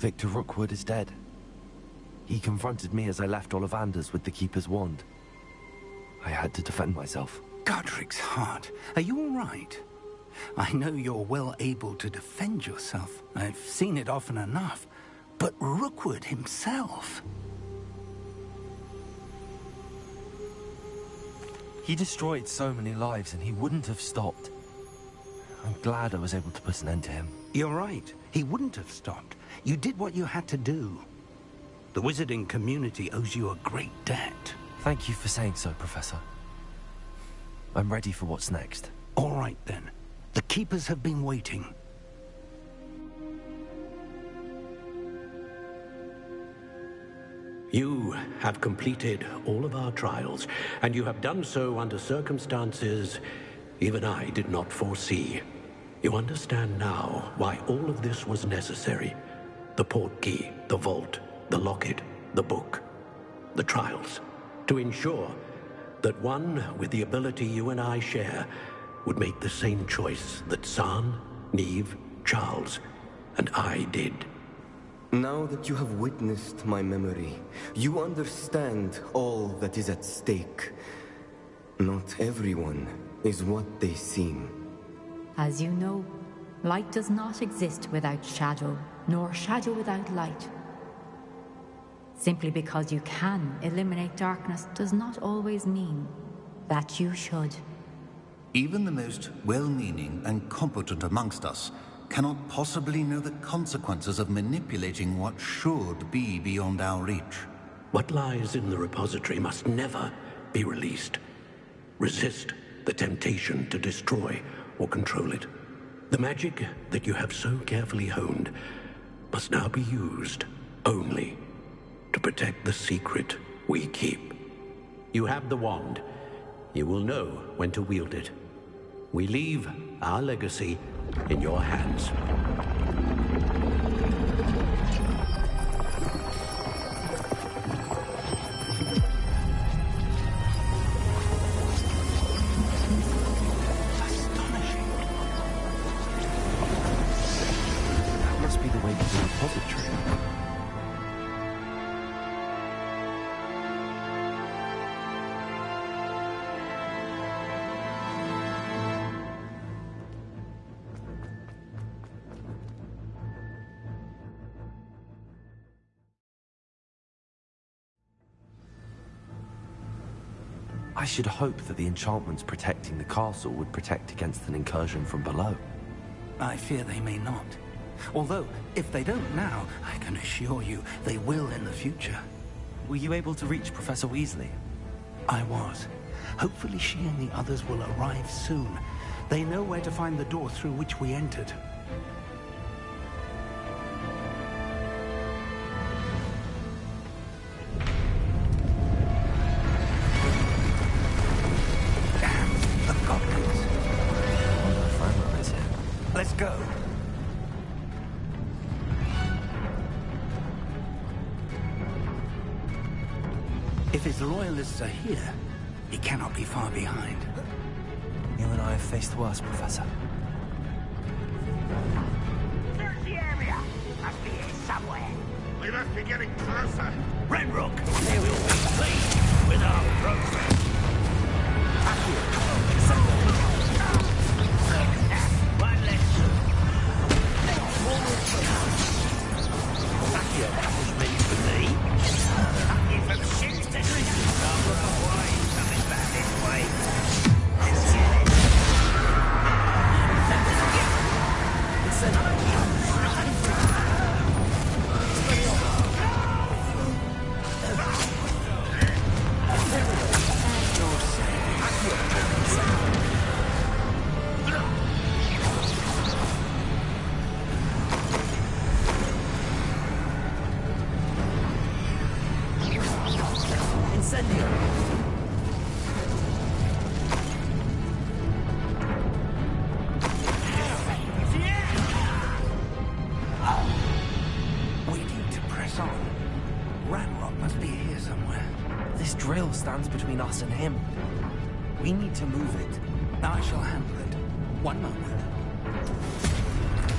Victor Rookwood is dead. He confronted me as I left Ollivander's with the Keeper's wand. I had to defend myself. Godric's heart. Are you all right? I know you're well able to defend yourself. I've seen it often enough. But Rookwood himself... He destroyed so many lives and he wouldn't have stopped. I'm glad I was able to put an end to him. You're right. He wouldn't have stopped. You did what you had to do. The wizarding community owes you a great debt. Thank you for saying so, Professor. I'm ready for what's next. All right, then. The Keepers have been waiting. You have completed all of our trials, and you have done so under circumstances even I did not foresee. You understand now why all of this was necessary. The portkey, the vault, the locket, the book, the trials. To ensure that one with the ability you and I share would make the same choice that San, Neve, Charles, and I did. Now that you have witnessed my memory, you understand all that is at stake. Not everyone is what they seem. As you know, light does not exist without shadow, nor shadow without light. Simply because you can eliminate darkness does not always mean that you should. Even the most well-meaning and competent amongst us cannot possibly know the consequences of manipulating what should be beyond our reach. What lies in the repository must never be released. Resist the temptation to destroy or control it. The magic that you have so carefully honed must now be used only to protect the secret we keep. You have the wand. You will know when to wield it. We leave our legacy in your hands. Astonishing. That must be the way to the repository. I should hope that the enchantments protecting the castle would protect against an incursion from below. I fear they may not. Although, if they don't now, I can assure you they will in the future. Were you able to reach Professor Weasley? I was. Hopefully she and the others will arrive soon. They know where to find the door through which we entered. Let's go. If his loyalists are here, he cannot be far behind. You and I have faced worse, Professor. Search the area. Must be here somewhere. We must be getting closer. Renrook, they will be pleased with our progress. One less. Lucky that was ready for me. Lucky from shins to glistens. I'll look away. Coming back this way. Let's get it. It's stands between us and him. We need to move it. I shall handle it. One moment.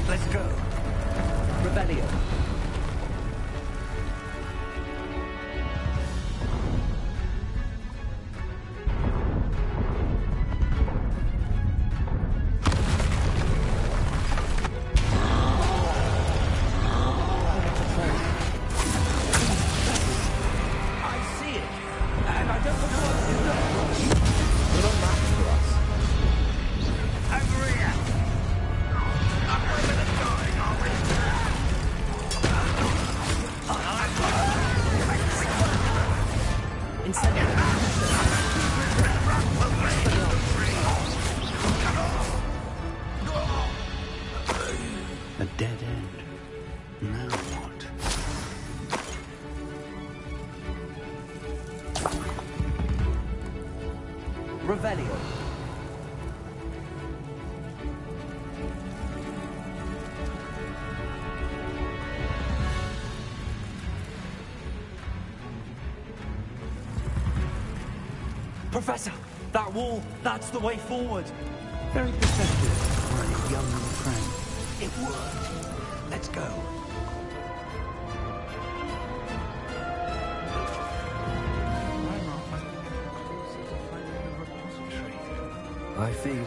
Let's go. Rebellion. Now what? Revelio. Professor, that wall, that's the way forward. Very perceptive for a young friend. It worked. Let's go. I feel...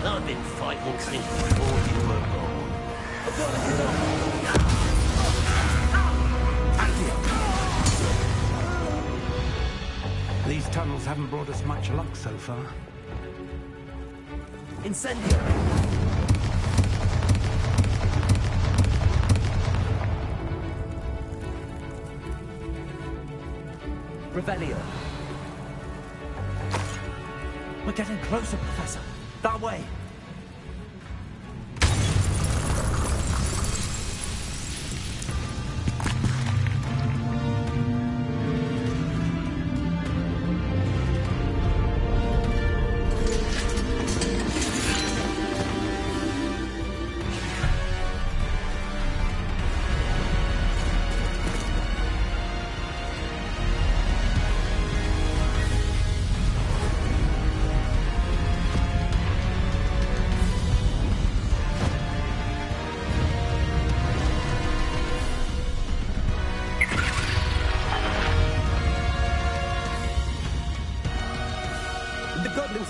I've been fighting since before you were born. These tunnels haven't brought us much luck so far. Incendio! Revelio. We're getting closer, Professor. That way.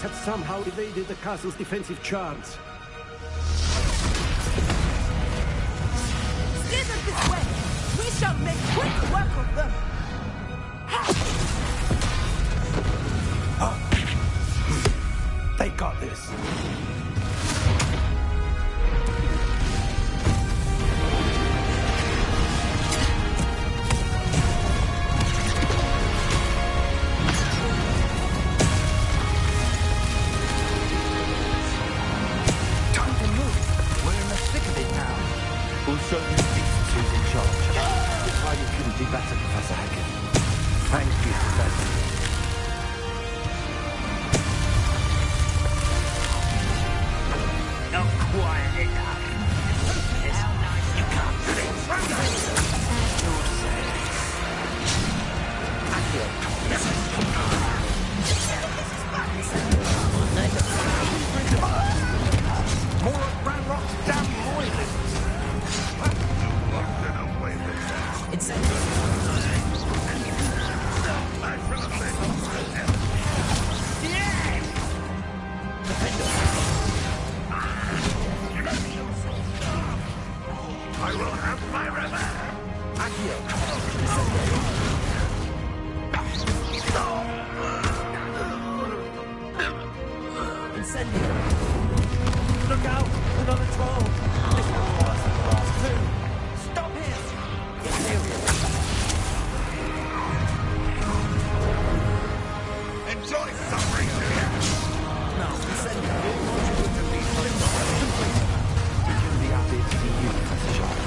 Have somehow evaded the castle's defensive charge. Steer them this way! We shall make quick work of them! They got this. Show you the beasts who's in charge. It's why you couldn't do better, Professor Hackett. Thank you, Professor. Not quiet enough. How nice you can't sleep. More of Ranrock's damn loyalists. I will have my revenge! Incendio! Look out! Another troll! This one was the last two! Stop him! Enjoy suffering, do you? No, Incendio! We can be happy to see you, Professor Sharp.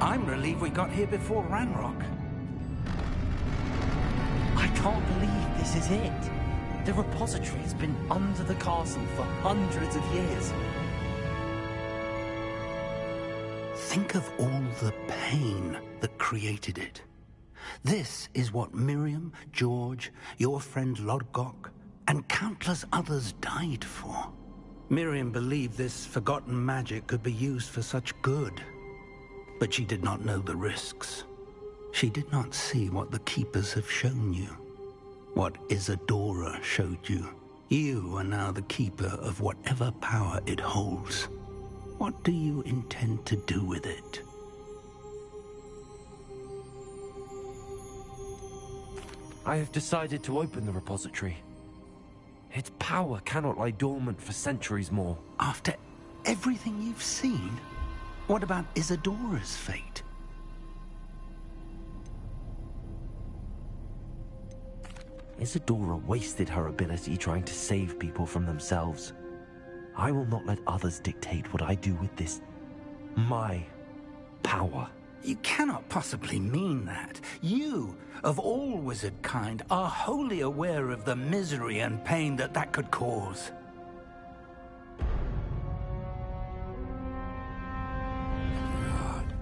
I'm relieved we got here before Ranrock. I can't believe this is it. The repository has been under the castle for hundreds of years. Think of all the pain that created it. This is what Miriam, George, your friend Lodgok, and countless others died for. Miriam believed this forgotten magic could be used for such good. But she did not know the risks. She did not see what the Keepers have shown you. What Isadora showed you. You are now the Keeper of whatever power it holds. What do you intend to do with it? I have decided to open the repository. Its power cannot lie dormant for centuries more. After everything you've seen, what about Isadora's fate? Isadora wasted her ability trying to save people from themselves. I will not let others dictate what I do with this. My power. You cannot possibly mean that. You, of all wizard kind, are wholly aware of the misery and pain that could cause. God.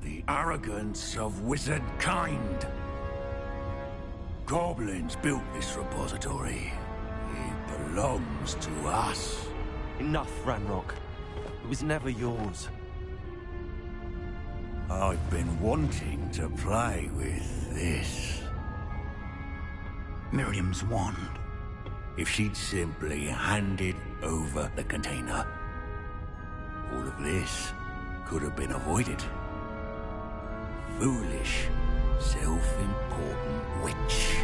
The arrogance of wizard kind. Goblins built this repository. It belongs to us. Enough, Ranrock. It was never yours. I've been wanting to play with this. Miriam's wand. If she'd simply handed over the container, all of this could have been avoided. Foolish, self-important witch.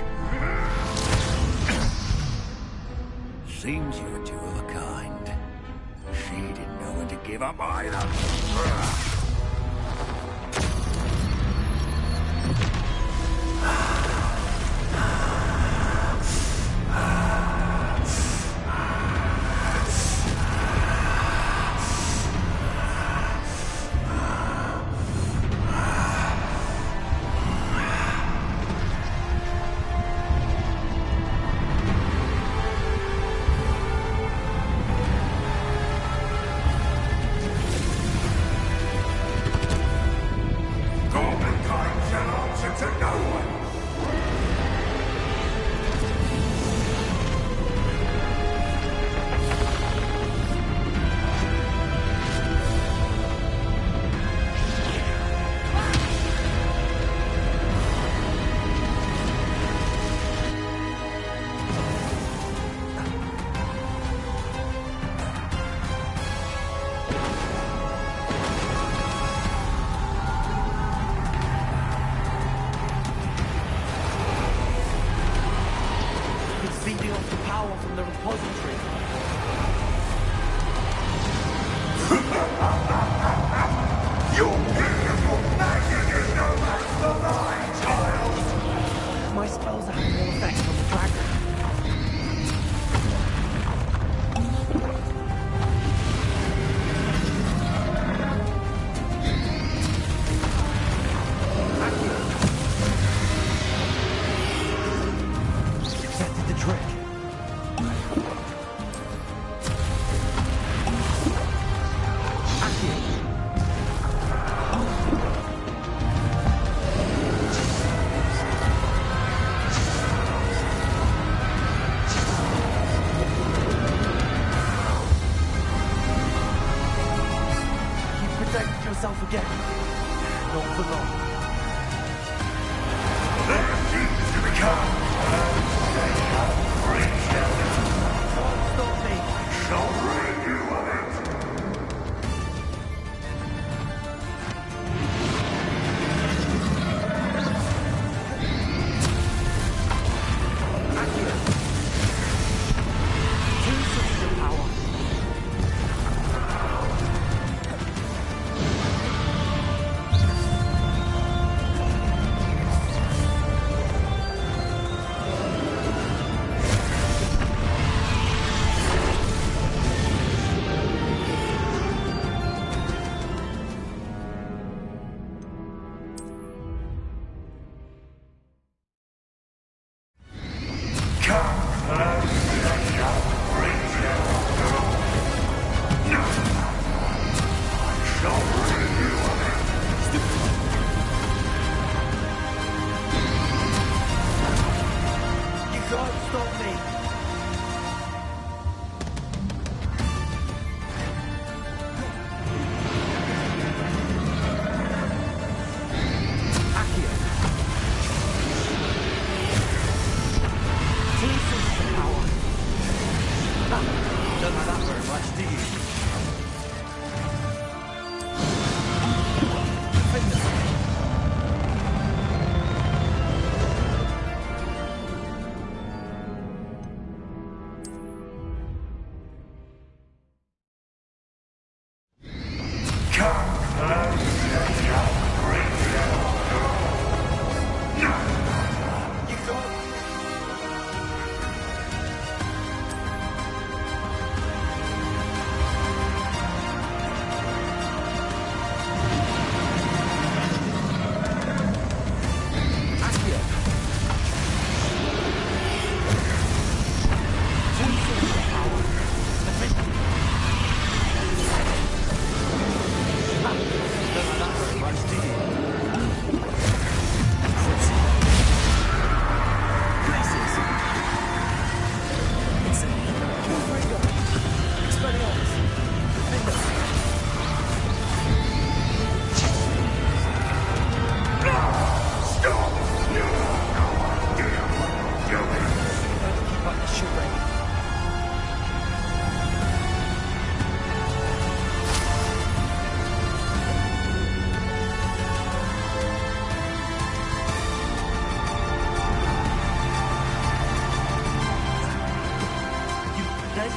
Seems you're two of a kind. She didn't know when to give up either.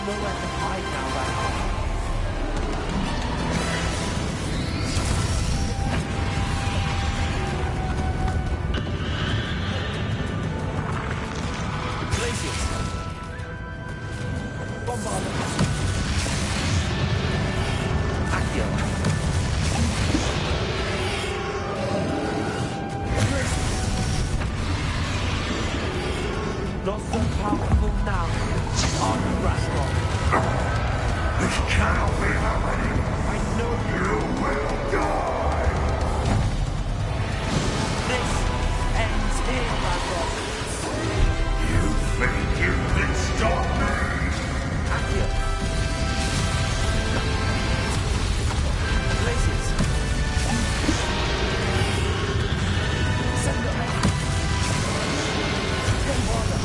nowhere to hide now, Randolph. Not so powerful now, are you, Randolph? This cannot be happening. I know You will die. this ends here, Randolph. You think you can stop me? Accio. Places. Send them. Ten water.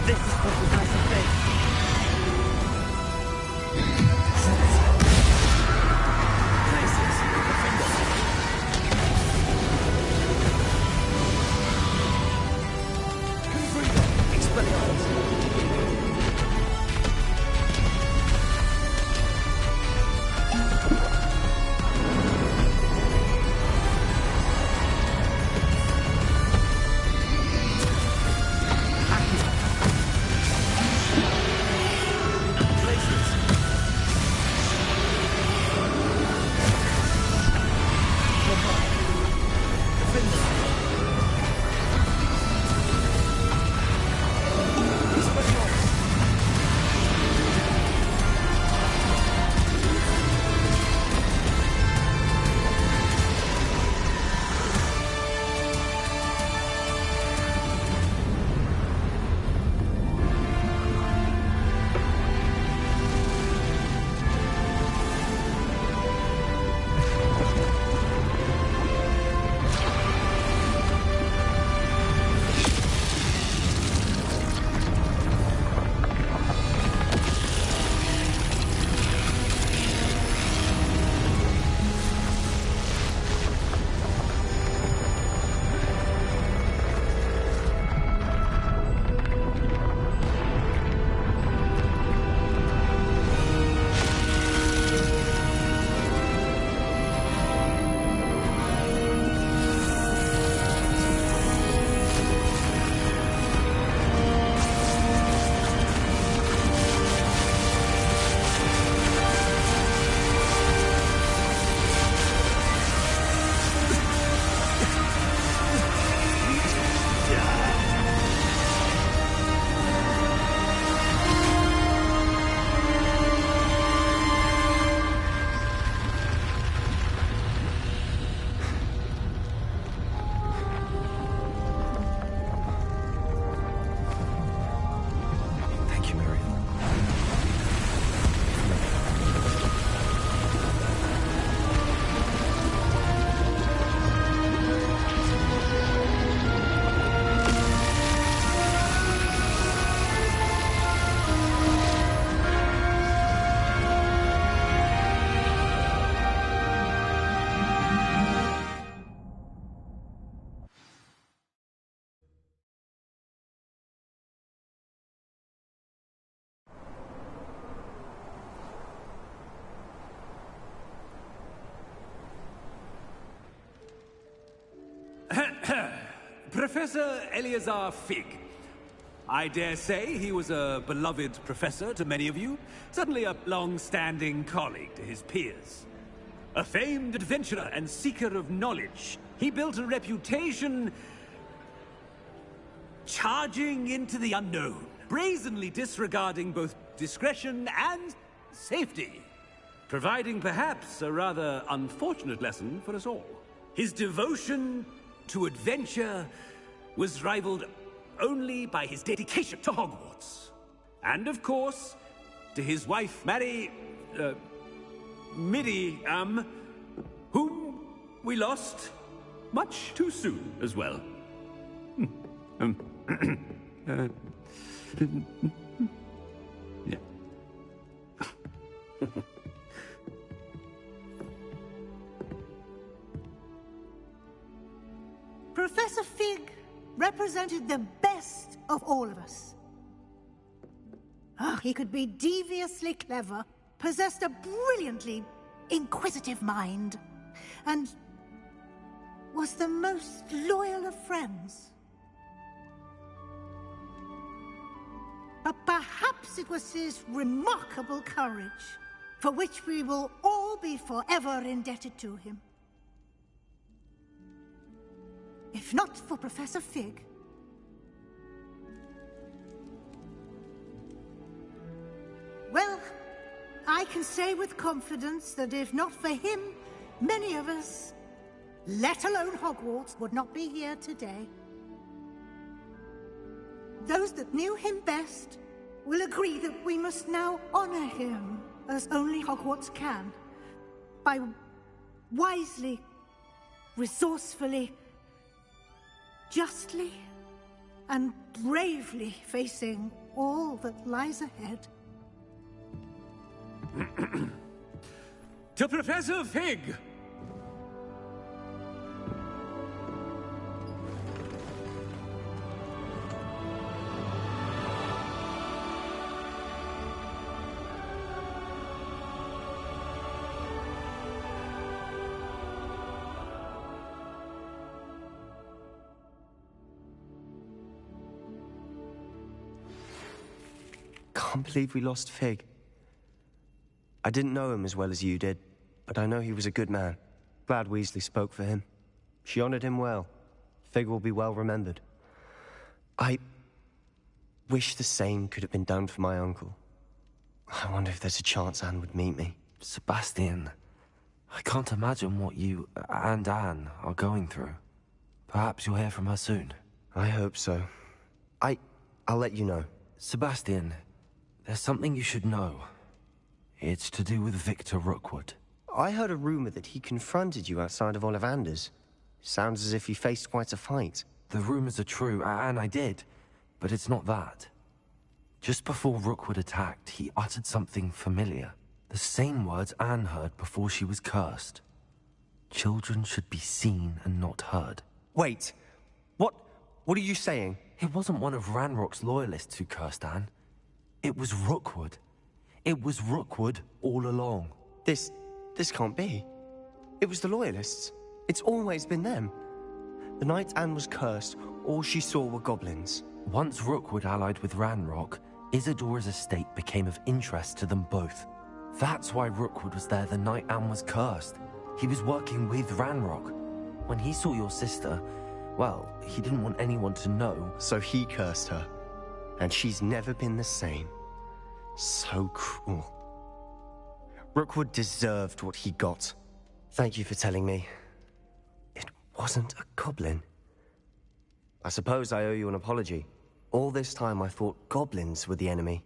This is what the price of faith. Places. Confringo. Expelliarmus. Professor Eleazar Fig. I dare say he was a beloved professor to many of you, certainly a long-standing colleague to his peers. A famed adventurer and seeker of knowledge, he built a reputation charging into the unknown, brazenly disregarding both discretion and safety, providing perhaps a rather unfortunate lesson for us all. His devotion to adventure was rivaled only by his dedication to Hogwarts. And of course, to his wife, Midi, whom we lost much too soon as well. Yeah. Professor Fig represented the best of all of us. He could be deviously clever, possessed a brilliantly inquisitive mind, and was the most loyal of friends. But perhaps it was his remarkable courage, for which we will all be forever indebted to him. If not for Professor Fig, well, I can say with confidence that if not for him, many of us, let alone Hogwarts, would not be here today. Those that knew him best will agree that we must now honor him as only Hogwarts can, by wisely, resourcefully, justly, and bravely facing all that lies ahead. To Professor Fig! Can't believe we lost Fig. I didn't know him as well as you did, but I know he was a good man. Glad Weasley spoke for him. She honored him well. Fig will be well remembered. I wish the same could have been done for my uncle. I wonder if there's a chance Anne would meet me. Sebastian, I can't imagine what you and Anne are going through. Perhaps you'll hear from her soon. I hope so. I'll let you know. Sebastian, there's something you should know. It's to do with Victor Rookwood. I heard a rumor that he confronted you outside of Ollivander's. Sounds as if he faced quite a fight. The rumors are true, and I did, but it's not that. Just before Rookwood attacked, he uttered something familiar. The same words Anne heard before she was cursed. Children should be seen and not heard. Wait, what are you saying? It wasn't one of Ranrock's loyalists who cursed Anne. It was Rookwood. It was Rookwood all along. This can't be. It was the Loyalists. It's always been them. The night Anne was cursed, all she saw were goblins. Once Rookwood allied with Ranrock, Isadora's estate became of interest to them both. That's why Rookwood was there the night Anne was cursed. He was working with Ranrock. When he saw your sister, well, he didn't want anyone to know. So he cursed her. And she's never been the same. So cruel. Rookwood deserved what he got. Thank you for telling me. It wasn't a goblin. I suppose I owe you an apology. All this time I thought goblins were the enemy.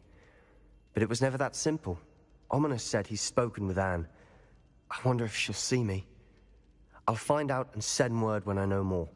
But it was never that simple. Ominous said he's spoken with Anne. I wonder if she'll see me. I'll find out and send word when I know more.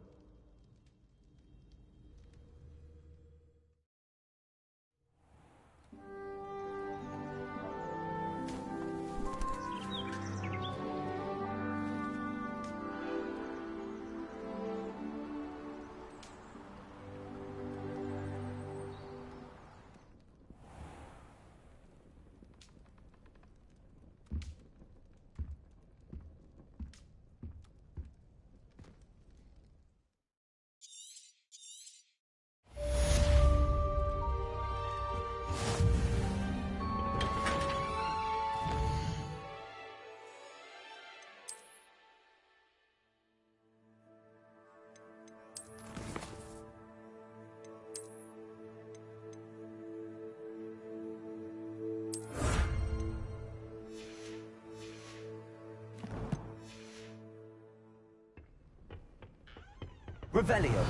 Revelio.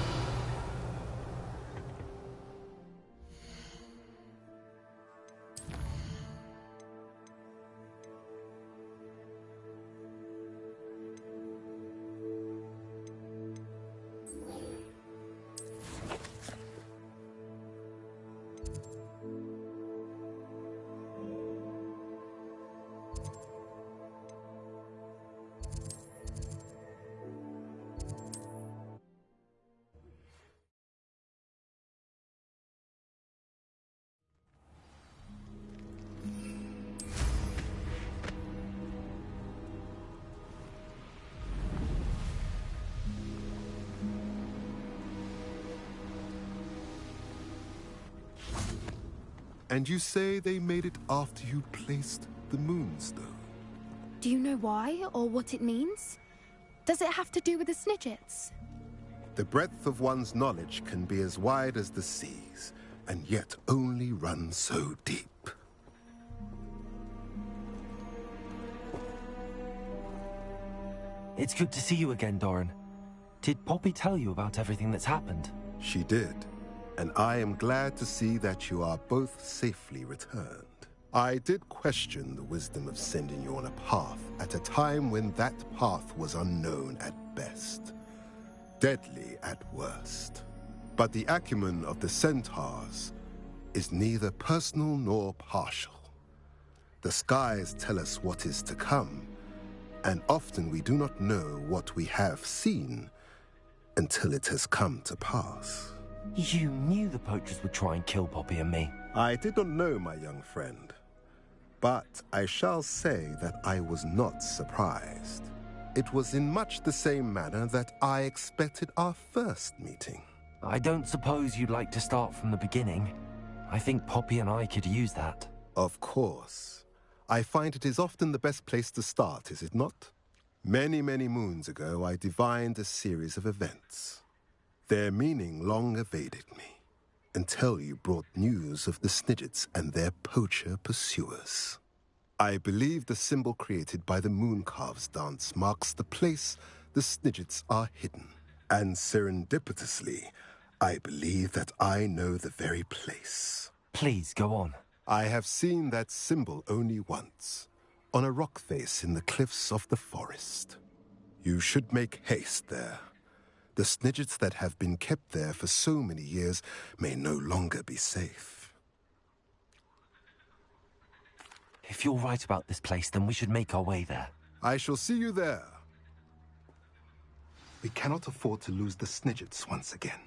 And you say they made it after you placed the Moonstone? Do you know why, or what it means? Does it have to do with the Snidgets? The breadth of one's knowledge can be as wide as the seas, and yet only run so deep. It's good to see you again, Doran. Did Poppy tell you about everything that's happened? She did, and I am glad to see that you are both safely returned. I did question the wisdom of sending you on a path at a time when that path was unknown at best, deadly at worst. But the acumen of the centaurs is neither personal nor partial. The skies tell us what is to come, and often we do not know what we have seen until it has come to pass. You knew the poachers would try and kill Poppy and me. I did not know, my young friend, but I shall say that I was not surprised. It was in much the same manner that I expected our first meeting. I don't suppose you'd like to start from the beginning. I think Poppy and I could use that. Of course. I find it is often the best place to start, is it not? Many, many moons ago, I divined a series of events. Their meaning long evaded me, until you brought news of the Snidgets and their poacher pursuers. I believe the symbol created by the Mooncalves dance marks the place the Snidgets are hidden. And serendipitously, I believe that I know the very place. Please, go on. I have seen that symbol only once, on a rock face in the cliffs of the forest. You should make haste there. The Snidgets that have been kept there for so many years may no longer be safe. If you're right about this place, then we should make our way there. I shall see you there. We cannot afford to lose the Snidgets once again.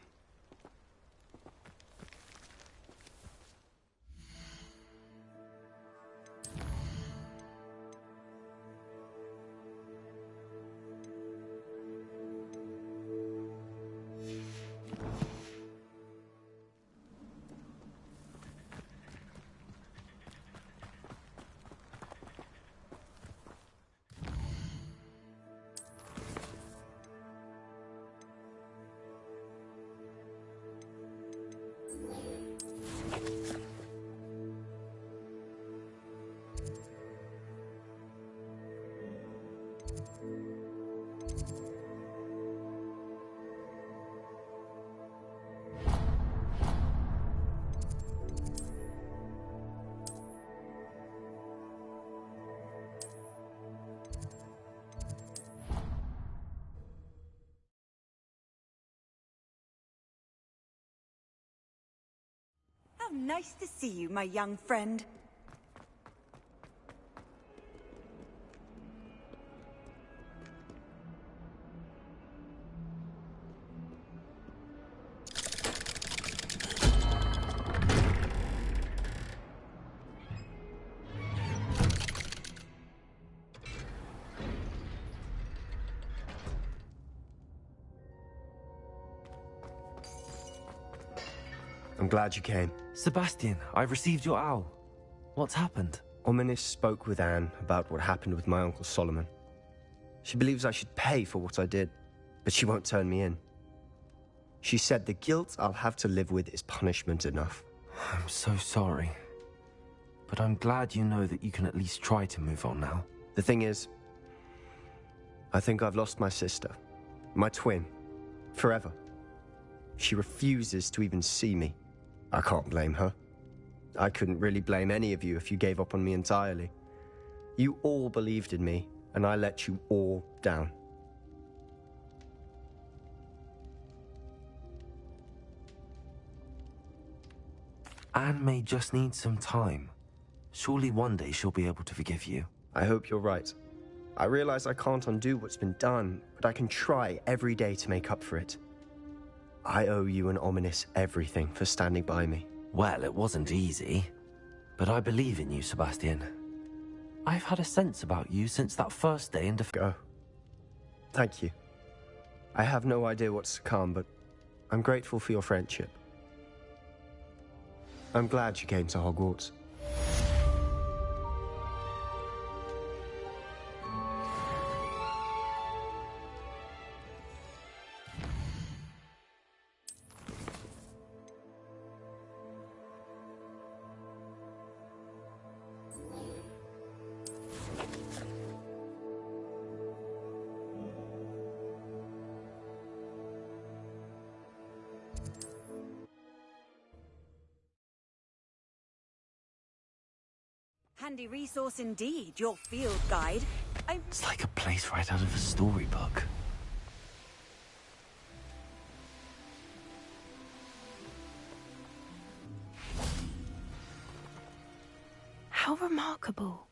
How nice to see you, my young friend. I'm glad you came. Sebastian, I've received your owl. What's happened? Ominis spoke with Anne about what happened with my Uncle Solomon. She believes I should pay for what I did, but she won't turn me in. She said the guilt I'll have to live with is punishment enough. I'm so sorry. But I'm glad you know that you can at least try to move on now. The thing is, I think I've lost my sister, my twin, forever. She refuses to even see me. I can't blame her. I couldn't really blame any of you if you gave up on me entirely. You all believed in me, and I let you all down. Anne may just need some time. Surely one day she'll be able to forgive you. I hope you're right. I realize I can't undo what's been done, but I can try every day to make up for it. I owe you and Ominis everything for standing by me. Well, it wasn't easy. But I believe in you, Sebastian. I've had a sense about you since that first day in Go. Thank you. I have no idea what's to come, but I'm grateful for your friendship. I'm glad you came to Hogwarts. Handy resource indeed, your field guide. It's like a place right out of a storybook. How remarkable.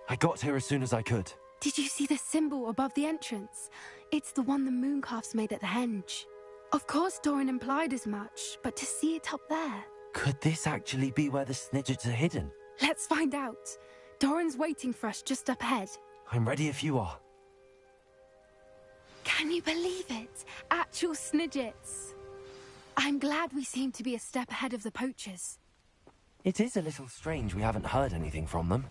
I got here as soon as I could. Did you see the symbol above the entrance? It's the one the mooncalfs made at the henge. Of course Doran implied as much, but to see it up there... Could this actually be where the Snidgets are hidden? Let's find out. Doran's waiting for us just up ahead. I'm ready if you are. Can you believe it? Actual Snidgets. I'm glad we seem to be a step ahead of the poachers. It is a little strange we haven't heard anything from them.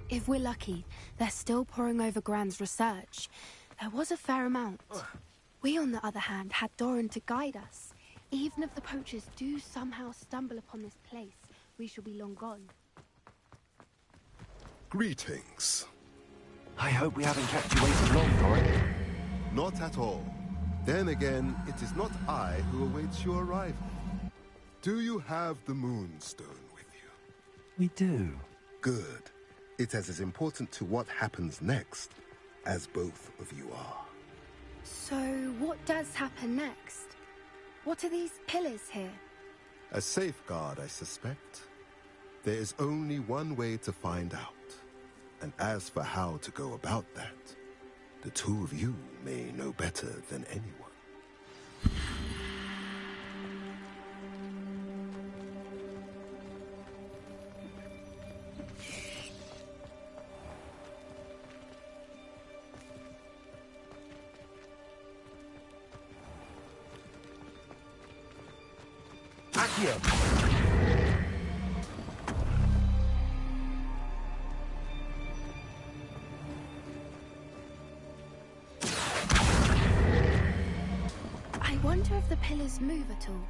If we're lucky, they're still poring over Gran's research. There was a fair amount. We, on the other hand, had Doran to guide us. Even if the poachers do somehow stumble upon this place, we shall be long gone. Greetings. I hope we haven't kept you waiting long, Doran. Not at all. Then again, it is not I who awaits your arrival. Do you have the Moonstone with you? We do. Good. It is as important to what happens next as both of you are. So, what does happen next? What are these pillars here? A safeguard, I suspect. There is only one way to find out. And as for how to go about that, the two of you may know better than anyone. Accio! I wonder if the pillars move at all.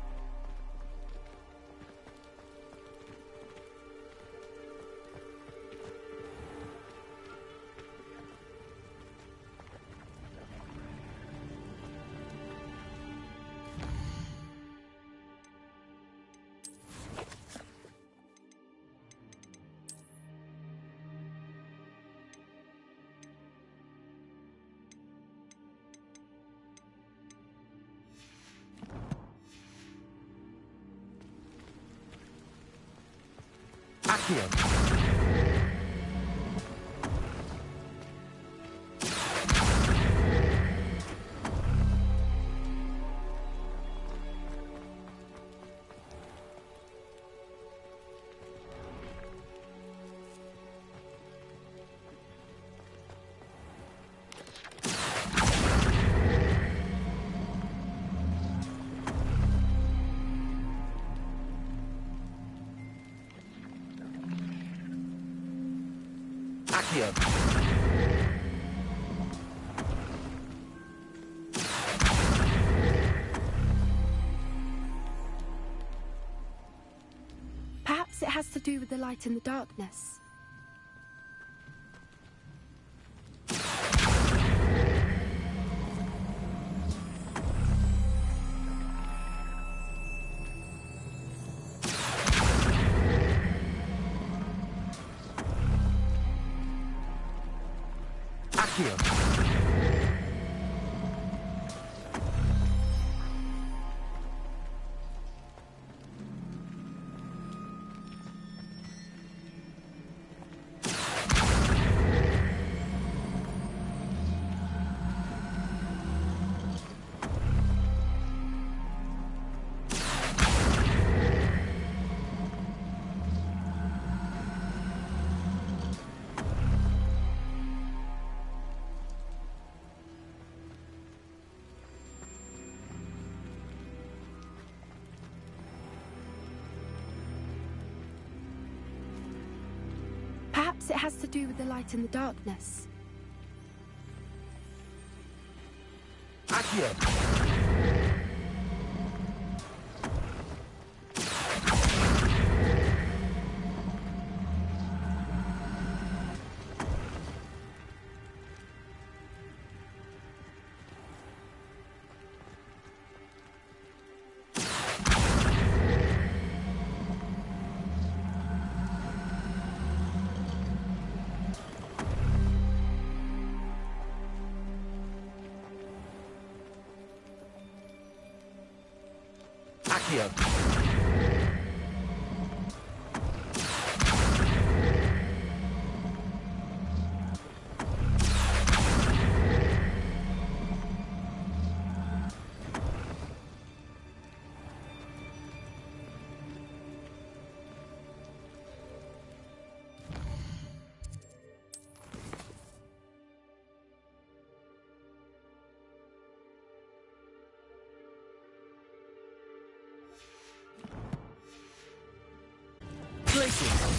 Accio! Accio! Perhaps it has to do with the light in the darkness. Perhaps it has to do with the light and the darkness. Accio!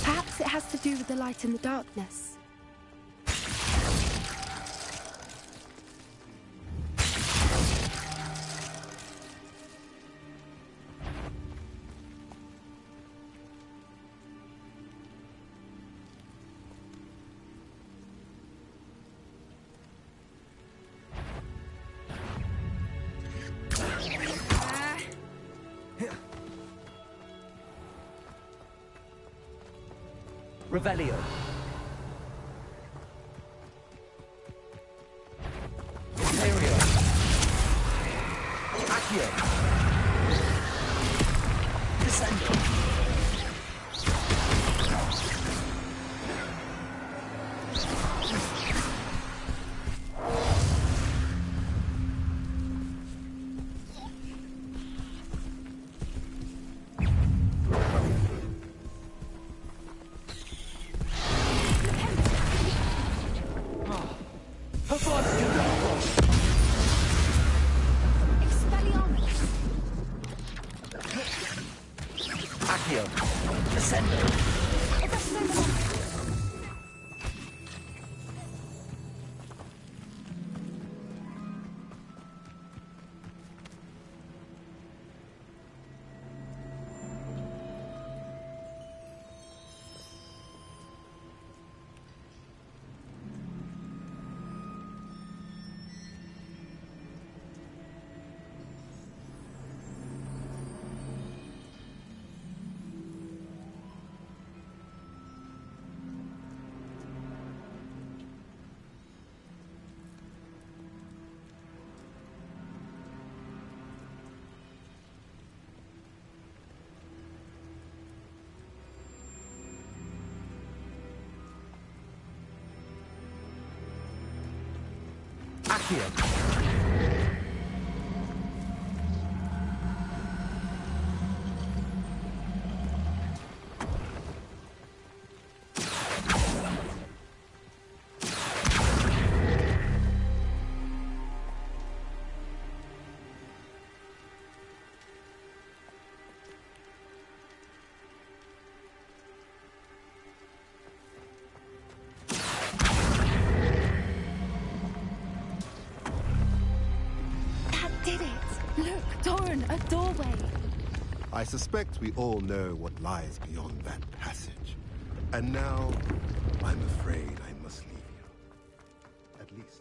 Perhaps it has to do with the light and the darkness. Revelio. Imperio. Accio. Descendo. Accio. A doorway. I suspect we all know what lies beyond that passage. And now, I'm afraid I must leave you. At least.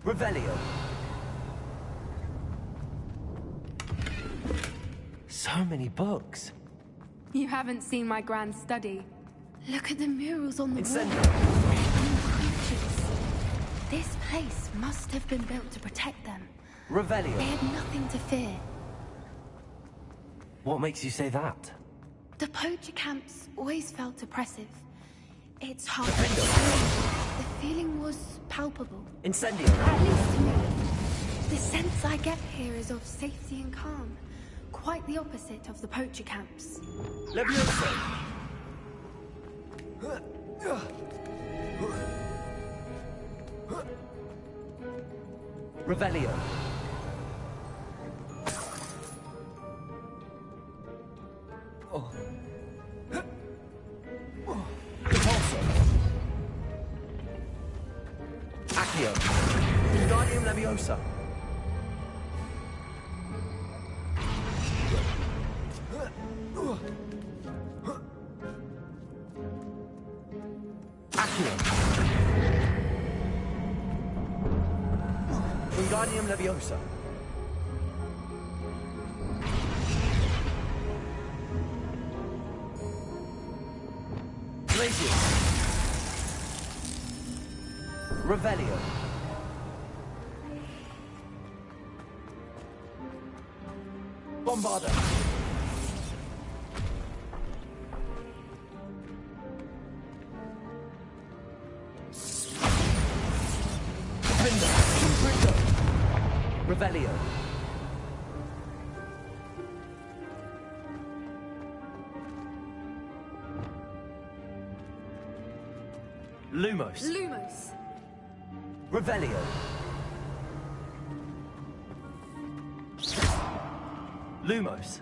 Revelio. So many books. You haven't seen my grand study. Look at the murals on the wall. This place must have been built to protect them. Revelio. They had nothing to fear. What makes you say that? The poacher camps always felt oppressive. It's hard to explain. The feeling was palpable. Incendio. At least to me. The sense I get here is of safety and calm. Quite the opposite of the poacher camps. Levioso! Revelio. Oh. Repulsor. Accio. Wingardium Leviosa. Accio. Wingardium Leviosa. Glacius. Revelio. Bombarda. Defender. Revelio. Lumos. Lumos. Revelio. Lumos.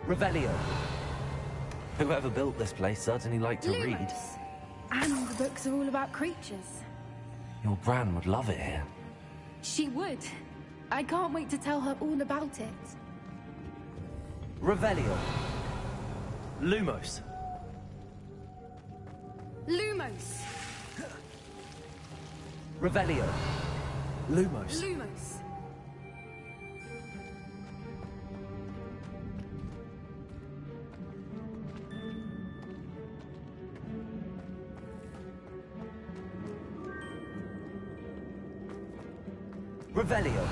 Revelio. Whoever built this place certainly liked to read. Lumos. And the books are all about creatures. Your Gran would love it here. She would. I can't wait to tell her all about it. Revelio. Lumos. Lumos. Revelio. Lumos. Lumos. Revelio.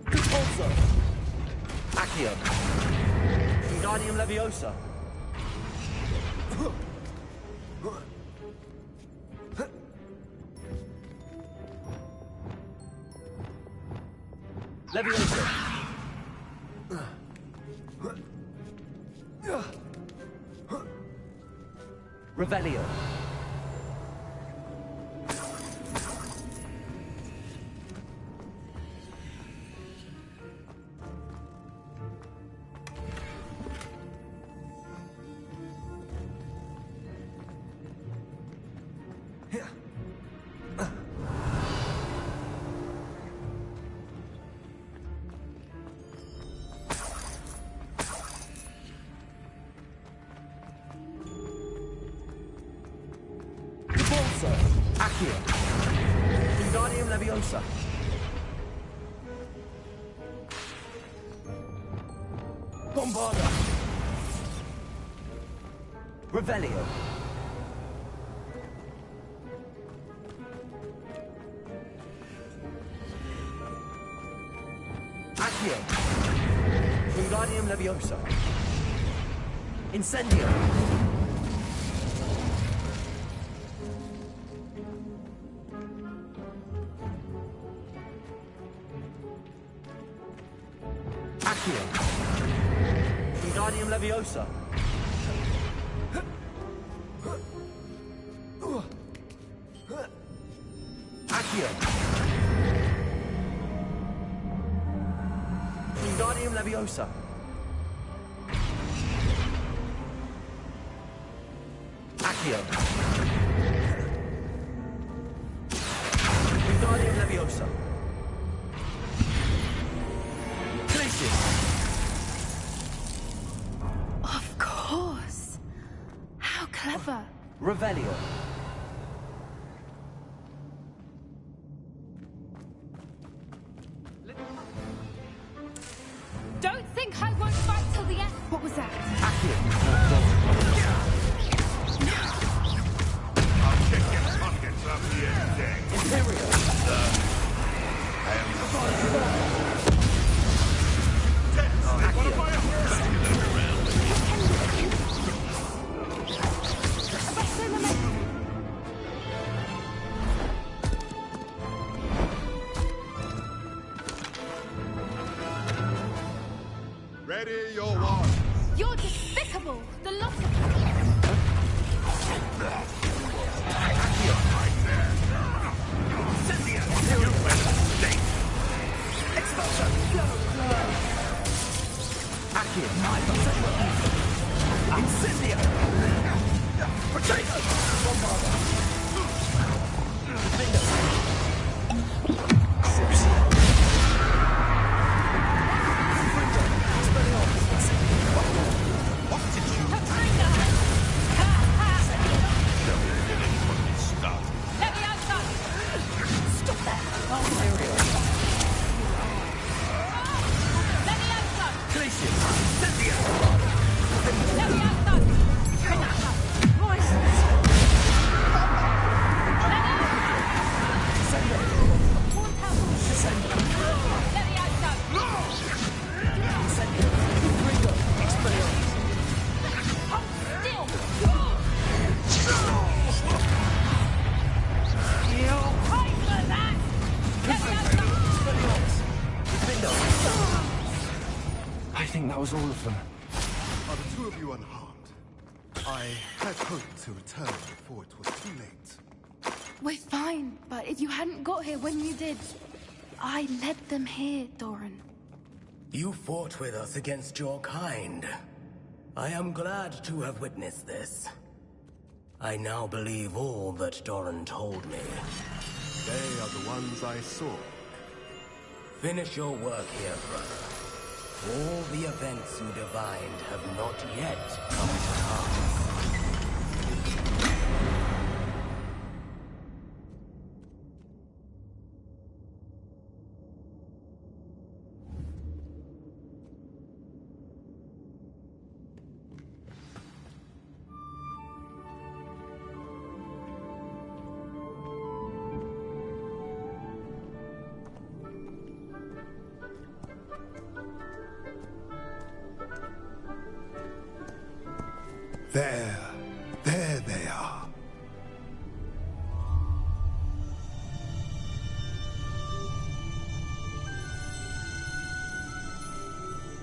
Repulsor. Accio. Wingardium Leviosa. Leviosa. Revelio. Accio. Wingardium Leviosa. Bombarda. Revelio. Accio. Wingardium Leviosa. Incendio. Accio. Wingardium Leviosa. Accio. Wingardium Leviosa. Accio. Wingardium Leviosa. Of course. How clever. Revelio. Don't think I won't fight till the end. What was that? I'll kick your pockets off the end day. Imperial. I am the was all of them. Are the two of you unharmed? I had hoped to return before it was too late. We're fine, but if you hadn't got here when you did, I led them here, Doran. You fought with us against your kind. I am glad to have witnessed this. I now believe all that Doran told me. They are the ones I saw. Finish your work here, brother. All the events you divined have not yet come to pass. There they are.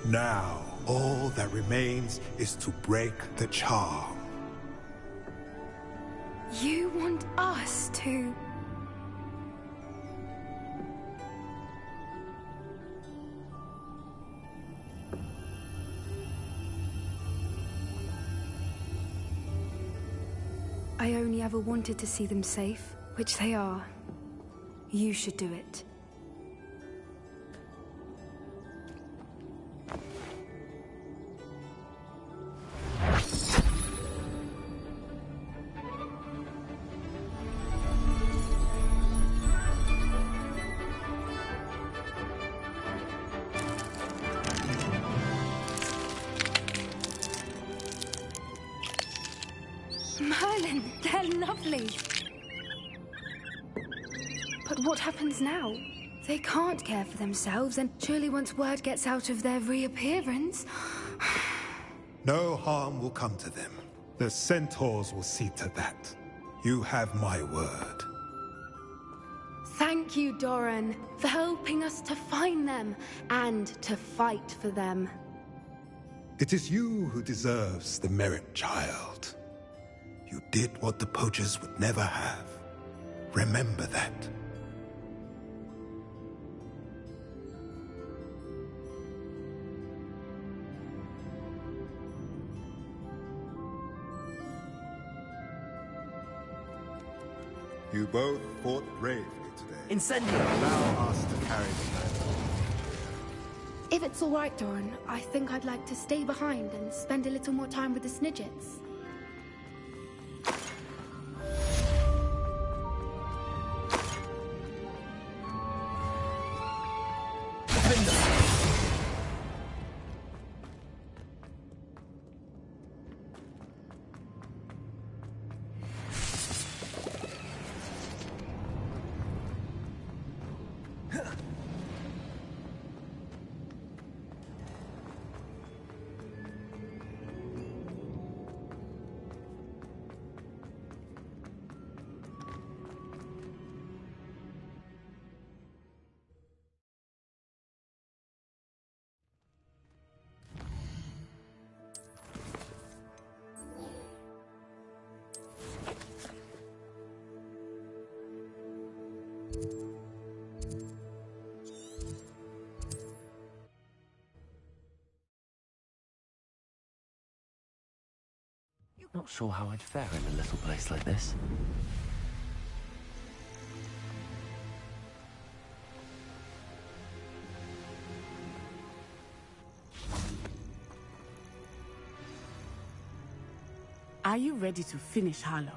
Now, all that remains is to break the charm. You want us to... I only ever wanted to see them safe, which they are. You should do it. Merlin, they're lovely. But what happens now? They can't care for themselves, and surely once word gets out of their reappearance... No harm will come to them. The centaurs will see to that. You have my word. Thank you, Doran, for helping us to find them and to fight for them. It is you who deserves the merit, child. You did what the poachers would never have. Remember that. You both fought bravely today. Incendio! Allow us to carry the mantle. If it's all right, Doran, I think I'd like to stay behind and spend a little more time with the Snidgets. Not sure how I'd fare in a little place like this. Are you ready to finish Harlow?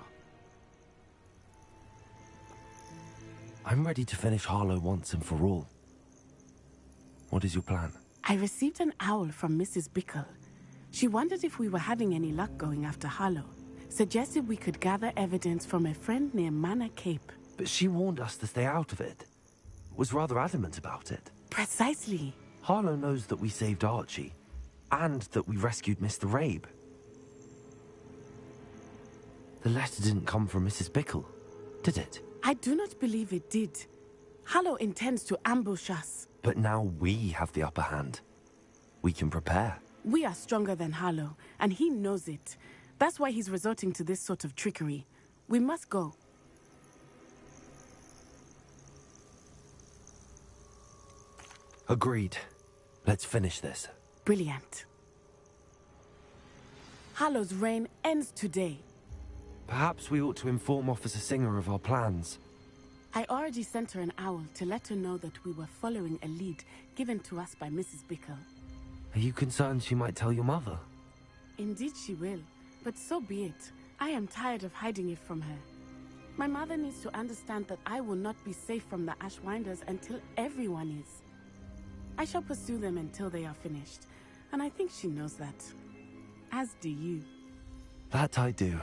I'm ready to finish Harlow once and for all. What is your plan? I received an owl from Mrs. Bickle. She wondered if we were having any luck going after Harlow. Suggested we could gather evidence from a friend near Manor Cape. But she warned us to stay out of it. Was rather adamant about it. Precisely. Harlow knows that we saved Archie, and that we rescued Mr. Rabe. The letter didn't come from Mrs. Bickle, did it? I do not believe it did. Harlow intends to ambush us. But now we have the upper hand. We can prepare. We are stronger than Harlow, and he knows it. That's why he's resorting to this sort of trickery. We must go. Agreed. Let's finish this. Brilliant. Harlow's reign ends today. Perhaps we ought to inform Officer Singer of our plans. I already sent her an owl to let her know that we were following a lead given to us by Mrs. Bickle. Are you concerned she might tell your mother? Indeed she will, but so be it. I am tired of hiding it from her. My mother needs to understand that I will not be safe from the Ashwinders until everyone is. I shall pursue them until they are finished, and I think she knows that. As do you. That I do.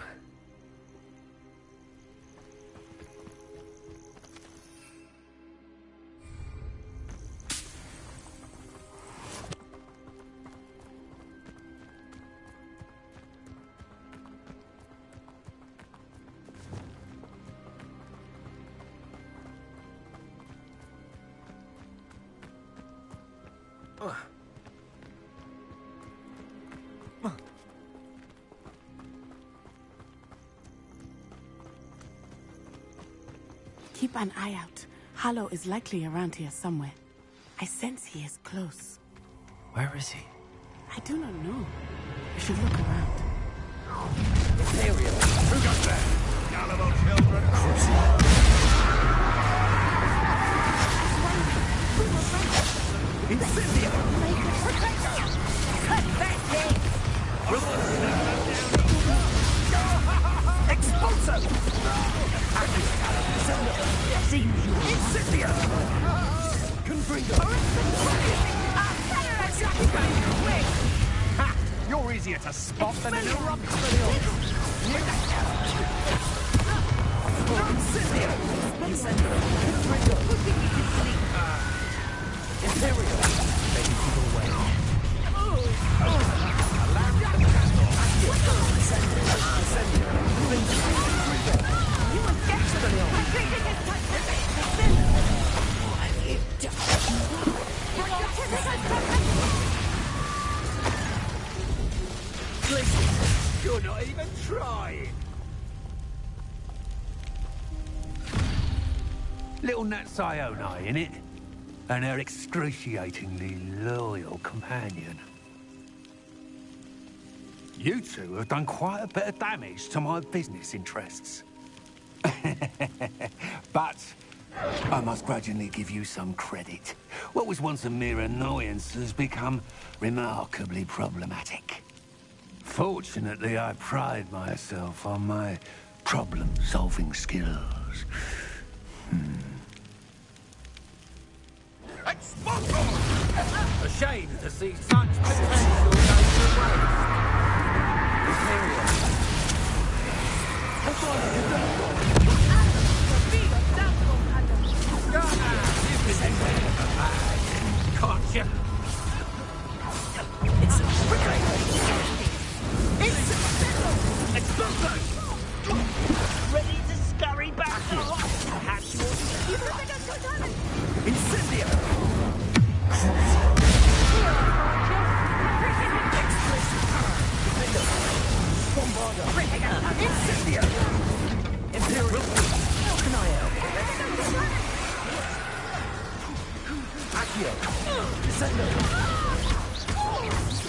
Keep an eye out. Harlow is likely around here somewhere. I sense he is close. Where is he? I do not know. We should look around. Imperial. Who got there? Gullible children. Incendio! Pathetic! Expulso! Seems you. Incendio! Confringo! Ha! You're easier to spot than an eruption. Incendio! Confringo! Imperial! Maybe people away. You will get to the mill. What have you done? Listen, you're not even trying. Little Nat Sione, innit? And her excruciatingly loyal companion. You two have done quite a bit of damage to my business interests. But I must grudgingly give you some credit. What was once a mere annoyance has become remarkably problematic. Fortunately, I pride myself on my problem-solving skills. A shame to see such potential go to waste. Imperial. That's all you can do. You can do better than that, can't you? It's prickly. It's explosive. Ready to scurry back to the hospital. Perhaps you ought to keep it. Incendio! Incendio! Imperial! How can I help? Accio! Descendo!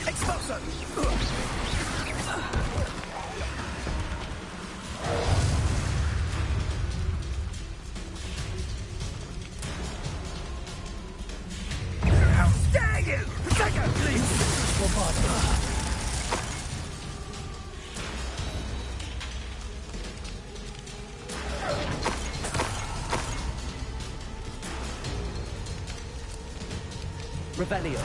Expulso! How dare you! Protego, please! Revelio.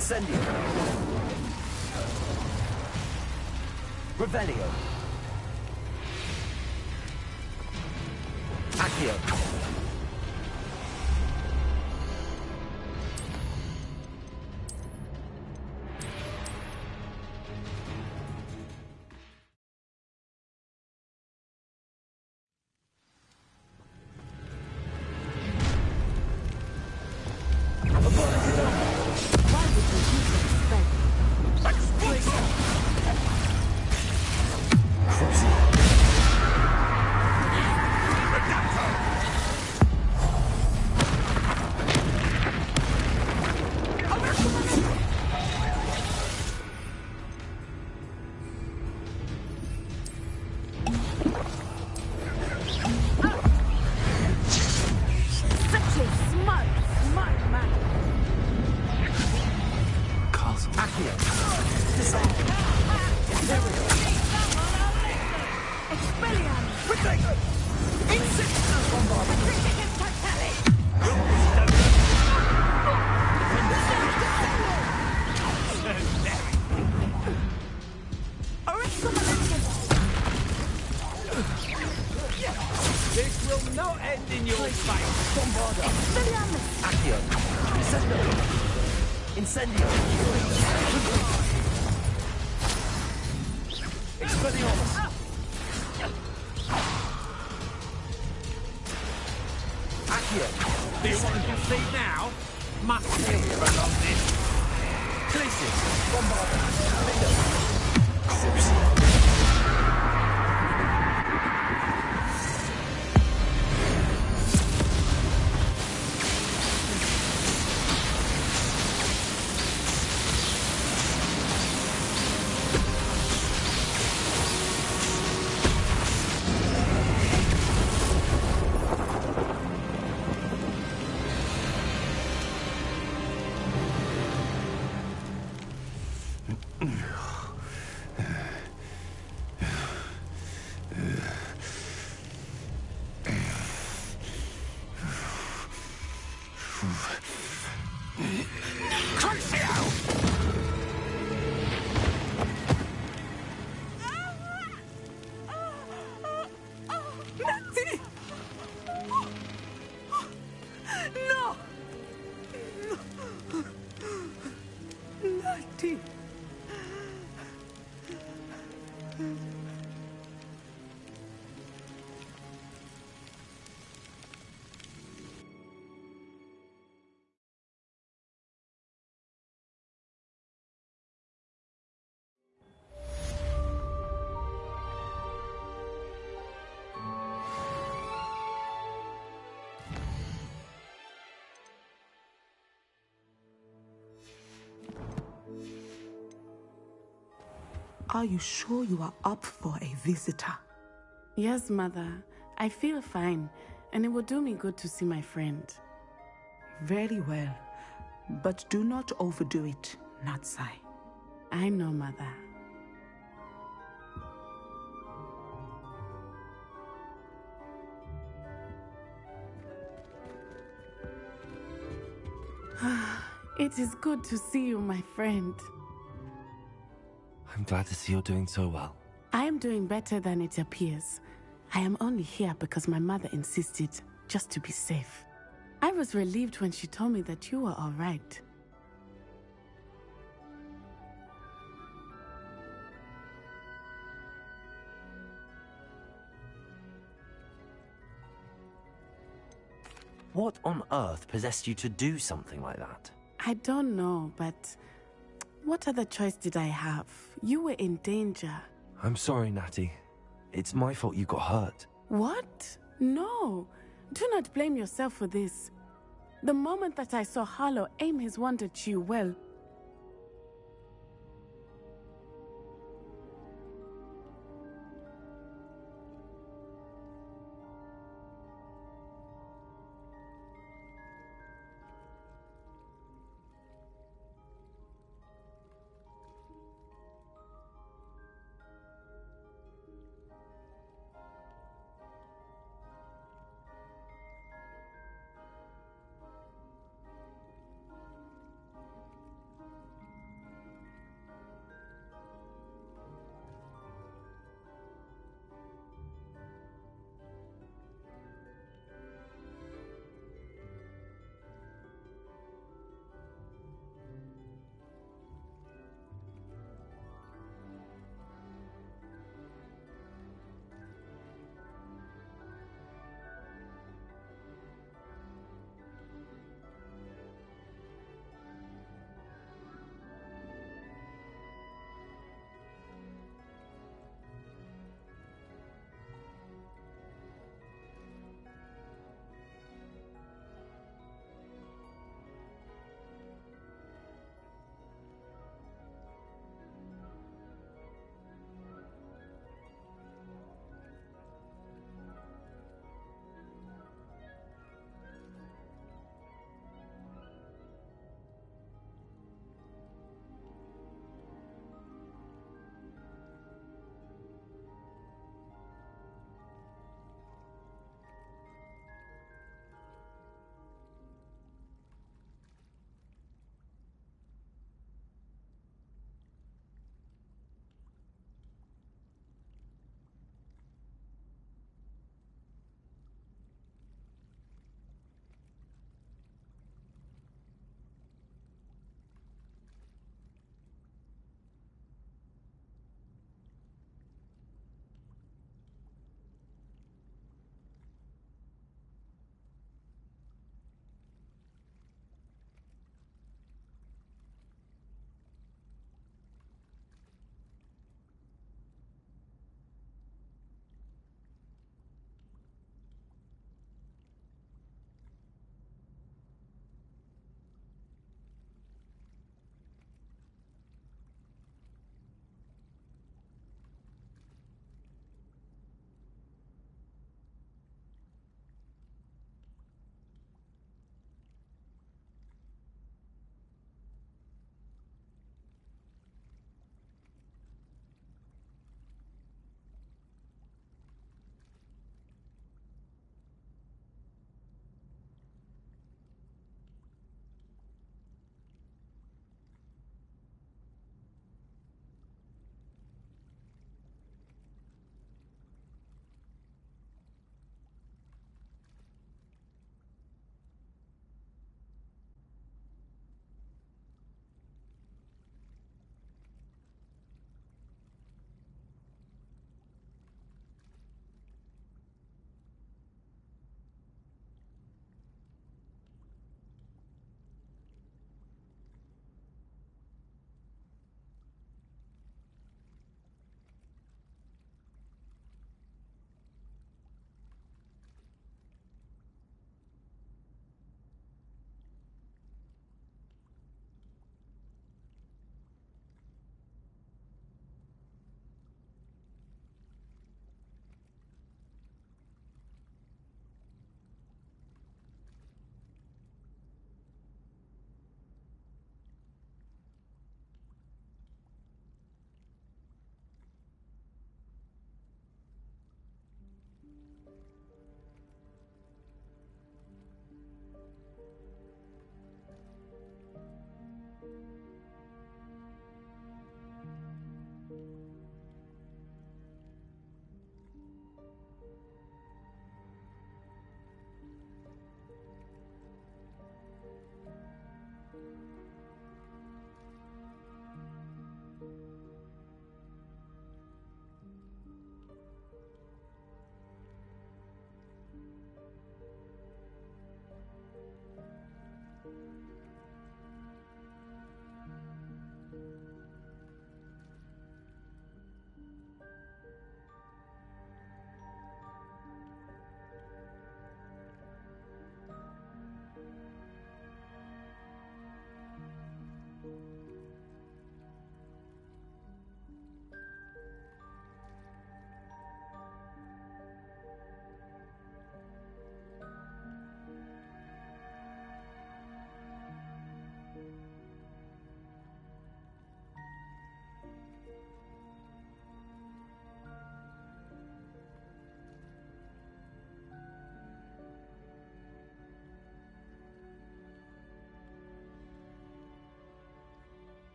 Incendio. Revelio. Accio. This will not end in your face. Bombarda. Accio. Incendio. Expelliarmus. Accio. Do you want to concede now? Must hear along this. Glacius. Bombarda. Are you sure you are up for a visitor? Yes, Mother. I feel fine, and it will do me good to see my friend. Very well. But do not overdo it, Natsai. I know, Mother. It is good to see you, my friend. I'm glad to see you're doing so well. I am doing better than it appears. I am only here because my mother insisted, just to be safe. I was relieved when she told me that you were all right. What on earth possessed you to do something like that? I don't know, but what other choice did I have? You were in danger. I'm sorry, Natty. It's my fault you got hurt. What? No. Do not blame yourself for this. The moment that I saw Harlow aim his wand at you, well...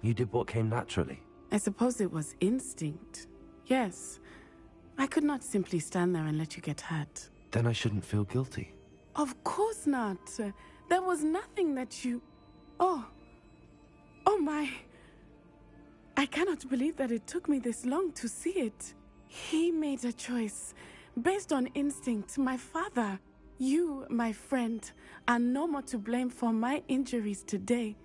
You did what came naturally. I suppose it was instinct. Yes. I could not simply stand there and let you get hurt. Then I shouldn't feel guilty. Of course not. There was nothing that you... Oh. Oh my. I cannot believe that it took me this long to see it. He made a choice. Based on instinct, my father. You, my friend, are no more to blame for my injuries today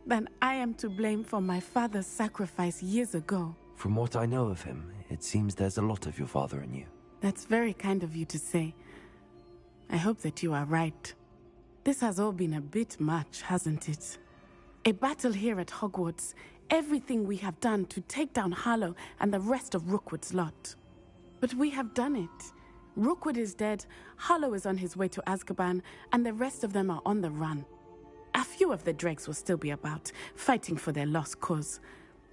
than I am to blame for my father's sacrifice years ago. From what I know of him, it seems there's a lot of your father in you. That's very kind of you to say. I hope that you are right. This has all been a bit much, hasn't it? A battle here at Hogwarts, everything we have done to take down Harlow and the rest of Rookwood's lot. But we have done it. Rookwood is dead, Harlow is on his way to Azkaban, and the rest of them are on the run. A few of the dregs will still be about, fighting for their lost cause.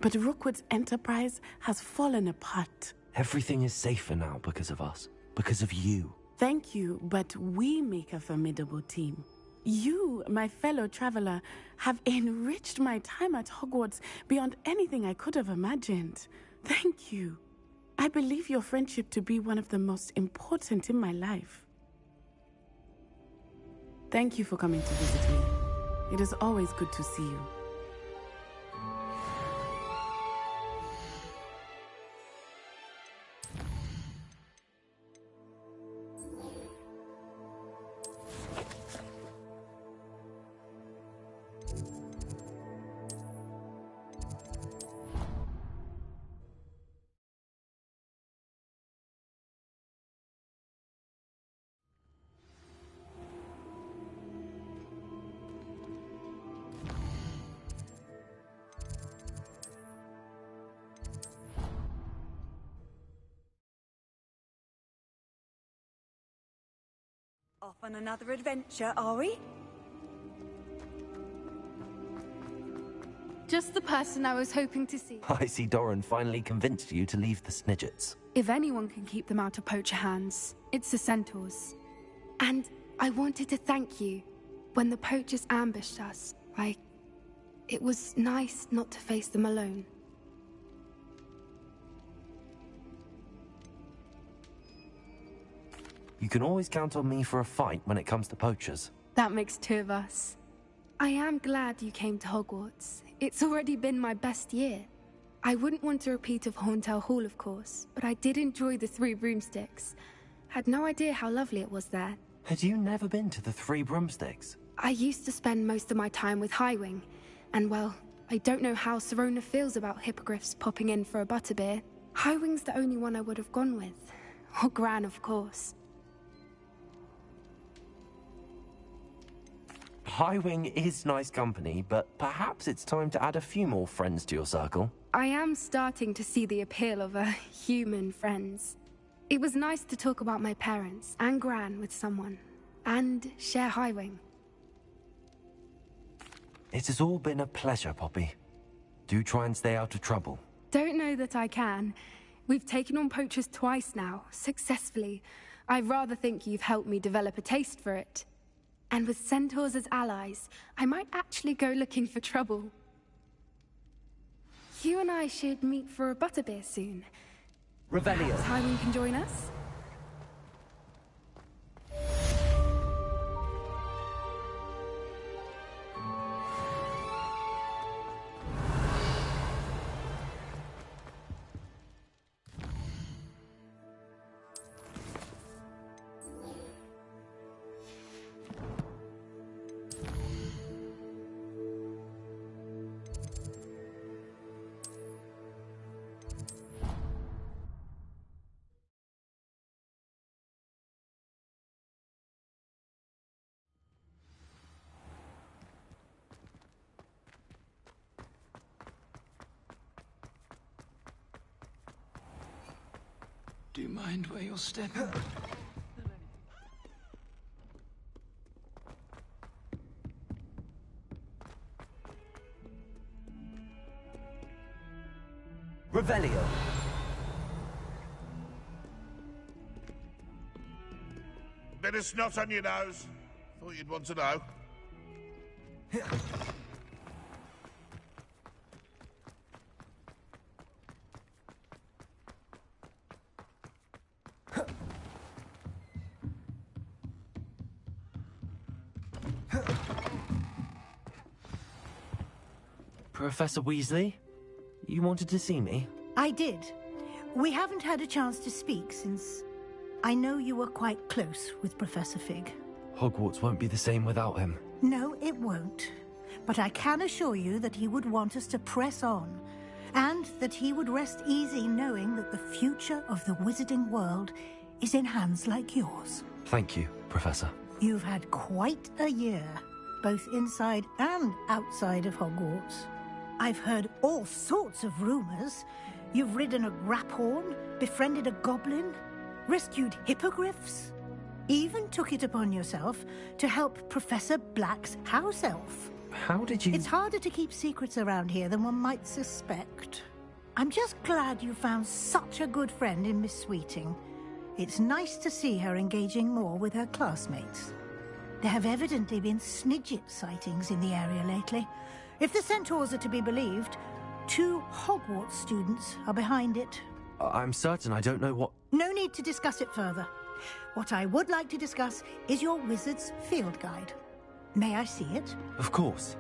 But Rookwood's enterprise has fallen apart. Everything is safer now because of us. Because of you. Thank you, but we make a formidable team. You, my fellow traveler, have enriched my time at Hogwarts beyond anything I could have imagined. Thank you. I believe your friendship to be one of the most important in my life. Thank you for coming to visit me. It is always good to see you. Off on another adventure, are we? Just the person I was hoping to see. I see Doran finally convinced you to leave the Snidgets. If anyone can keep them out of poacher hands, it's the centaurs. And I wanted to thank you. When the poachers ambushed us, it was nice not to face them alone. You can always count on me for a fight when it comes to poachers. That makes two of us. I am glad you came to Hogwarts. It's already been my best year. I wouldn't want a repeat of Horntail Hall, of course, but I did enjoy the Three Broomsticks. Had no idea how lovely it was there. Had you never been to the Three Broomsticks? I used to spend most of my time with Highwing, and well, I don't know how Serona feels about hippogriffs popping in for a butterbeer. Highwing's the only one I would have gone with. Or Gran, of course. Highwing is nice company, but perhaps it's time to add a few more friends to your circle. I am starting to see the appeal of human friends. It was nice to talk about my parents and Gran with someone, and share Highwing. It has all been a pleasure, Poppy. Do try and stay out of trouble. Don't know that I can. We've taken on poachers twice now, successfully. I rather think you've helped me develop a taste for it. And with centaurs as allies, I might actually go looking for trouble. You and I should meet for a butterbeer soon. Revelio. Perhaps Highwing can join us? Do you mind where you're stepping? Revelio. Bit of snot on your nose. Thought you'd want to know. Professor Weasley? You wanted to see me? I did. We haven't had a chance to speak since I know you were quite close with Professor Fig. Hogwarts won't be the same without him. No, it won't. But I can assure you that he would want us to press on, and that he would rest easy knowing that the future of the wizarding world is in hands like yours. Thank you, Professor. You've had quite a year, both inside and outside of Hogwarts. I've heard all sorts of rumors. You've ridden a graphorn, befriended a goblin, rescued hippogriffs, even took it upon yourself to help Professor Black's house elf. How did you... It's harder to keep secrets around here than one might suspect. I'm just glad you found such a good friend in Miss Sweeting. It's nice to see her engaging more with her classmates. There have evidently been Snidget sightings in the area lately. If the centaurs are to be believed, 2 Hogwarts students are behind it. I'm certain I don't know what... No need to discuss it further. What I would like to discuss is your wizard's field guide. May I see it? Of course.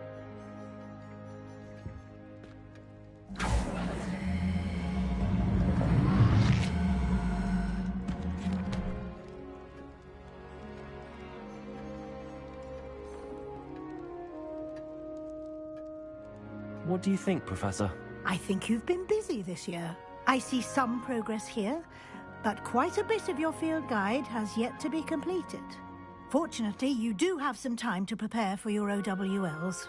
What do you think, Professor? I think you've been busy this year. I see some progress here, but quite a bit of your field guide has yet to be completed. Fortunately, you do have some time to prepare for your OWLs.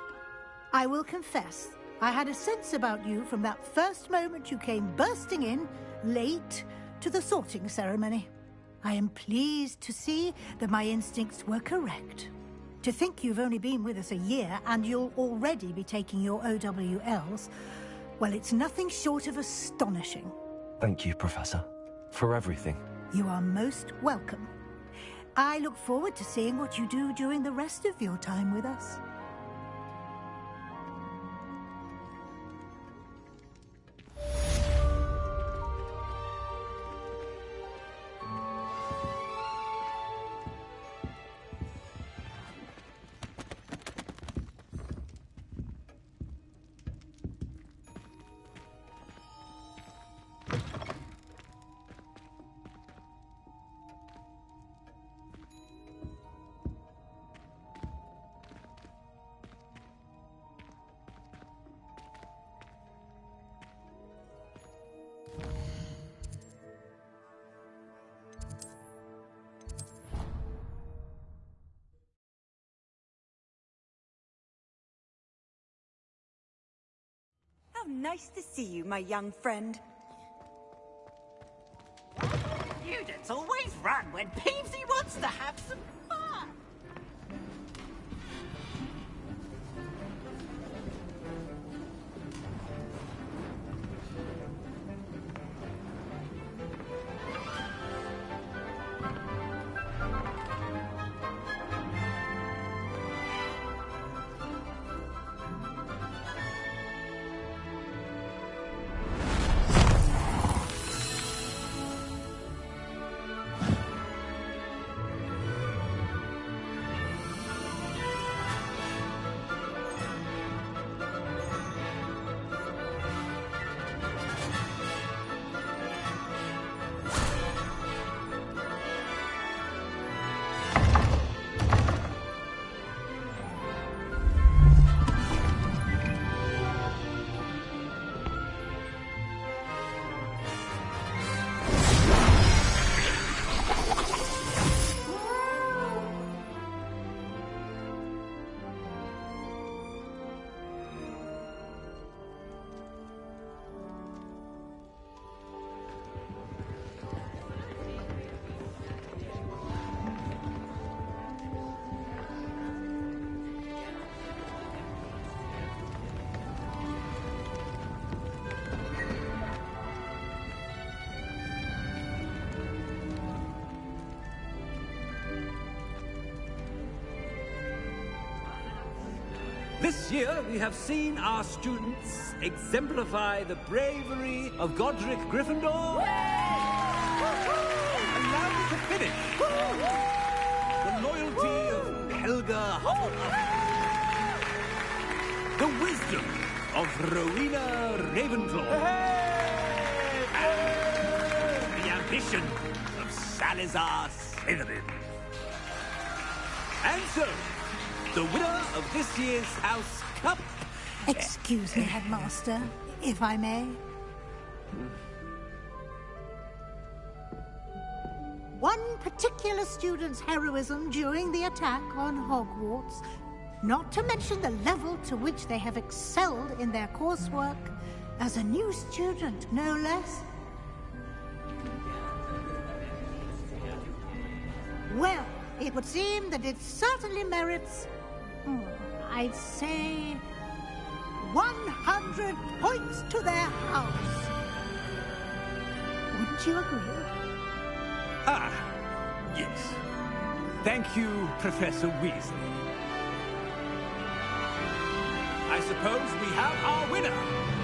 I will confess, I had a sense about you from that first moment you came bursting in, late, to the sorting ceremony. I am pleased to see that my instincts were correct. To think you've only been with us a year and you'll already be taking your OWLs, well, it's nothing short of astonishing. Thank you, Professor, for everything. You are most welcome. I look forward to seeing what you do during the rest of your time with us. How nice to see you, my young friend. Students always run when Peevesy wants to have some fun. This year, we have seen our students exemplify the bravery of Godric Gryffindor. And now to finish, the loyalty of Helga Hufflepuff. The wisdom of Rowena Ravenclaw. And the ambition of Salazar Slytherin. And so, the winner of this year's House Cup... Excuse me, Headmaster, if I may. One particular student's heroism during the attack on Hogwarts, not to mention the level to which they have excelled in their coursework, as a new student, no less. Well, it would seem that it certainly merits, I'd say, 100 points to their house. Wouldn't you agree? Ah, yes. Thank you, Professor Weasley. I suppose we have our winner.